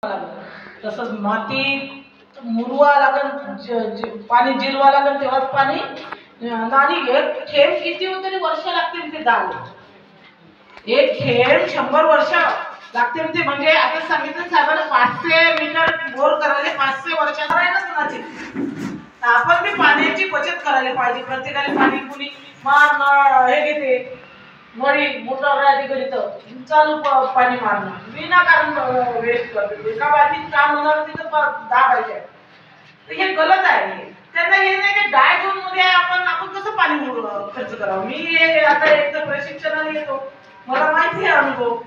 तसंच माती मुरवा लागन, पाणी जिरवा लागन तेव्हाच पाणी नाणी घेत. थेंब किती होते तरी वर्ष लागतील ते दाल. एक थेंब 100 वर्ष लागतील ते. म्हणजे आता सांगितलं साहेबांना 500 मीटर बोर करायला 500 वर्ष करायला कुणाची. आपण ती पाण्याची बचत करायला पाहिजे. प्रत्येकाने पाणी कुणी मार हे घेते मळी मोटर आधी करीत चालू पाणी मारणं विनाकारण वेस्ट करते. एका बाबतीत काम होणार तिथं दाबायचे. तर हे गलत आहे. त्यांना हे नाही की डाय झोन मध्ये आपण कसं पाणी खर्च करावं. मी आता एक तर प्रशिक्षणाला येतो, मला माहिती आहे अनुभव.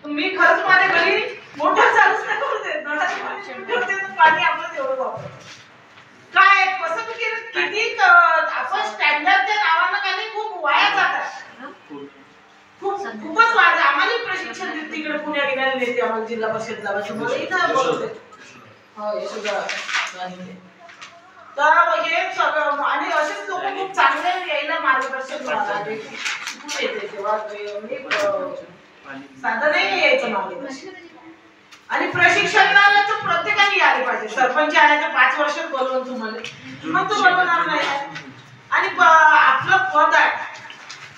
मी खरंच माझ्या घरी मोटर चालूच नाही करू देत. पाणी आपण तेवढं वापरतो. काय कसं किती आपण स्टँडर्डच्या नावानं काही खूप वाया जातात. खूपच वाढ. आम्हाला प्रशिक्षण तिकडे पुण्या गेल्याने नेते आम्हाला जिल्हा परिषद जागा मला इथं बोलते. हो यशोदा. तर हे सगळं आणि असेच लोक खूप चांगले यायला मार्गदर्शन मिळाले. शिकून येते तेव्हा साधं नाही यायचं मार्गदर्शन. आणि प्रशिक्षणाला तर प्रत्येकाने यायला पाहिजे. सरपंच आहे तर 5 वर्षात बोलवून तुम्हाला मग तो बोलवणार नाही. आणि आपलं पद आहे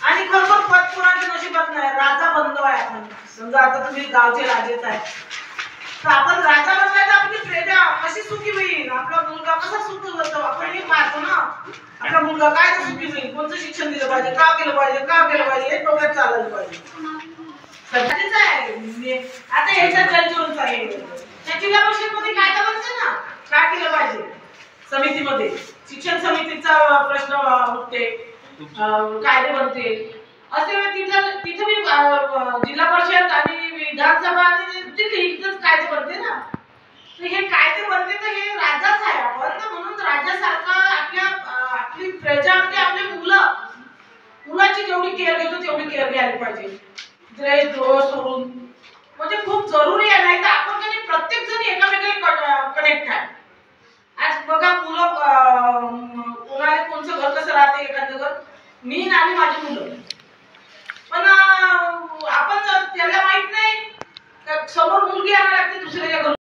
आणि खरोखर पद कुणाच्या नशिबात नाही. राजा बनलो आहे आपण. समजा आता तुम्ही गावचे राजेच आहे तर आपण राजा बनलाय तर आपली प्रजा कशी सुखी होईल. आपला मुलगा कसा सुखी होतो आपण हे पाहतो ना. आपला मुलगा काय सुखी होईल, कोणतं शिक्षण दिलं पाहिजे, का केलं पाहिजे हे डोक्यात चाललं पाहिजे. सध्याच आहे आता ह्याच्या जलजीवनचा आहे. त्या जिल्हा परिषदमध्ये कायदा बनते ना, काय केलं पाहिजे. समितीमध्ये शिक्षण समितीचा प्रश्न उठते, कायदे बनते. असे तिथे मी जिल्हा परिषद आणि विधानसभा आणि तिथेच कायदे बनते ना. तर हे कायदे बनते तर हे राजाच आहे आपण. तर म्हणून राजासारखं आपली प्रजा म्हणजे आपली मुलाची जेवढी केअर घेतो तेवढी केअर घ्यायला पाहिजे. द्वेष सोडून म्हणजे खूप जरुरी आहे. नाही तर आपण कधी प्रत्येक जण एकामेकाला कनेक्ट आहे. आज बघा मुलं कोणाला कोणचं घर कसं राहते. एखादं घर मी आणि माझी मुलं पण आपण त्याला माहित नाही समोर मुलगी आणायला लागते दुसऱ्याच्या घरून.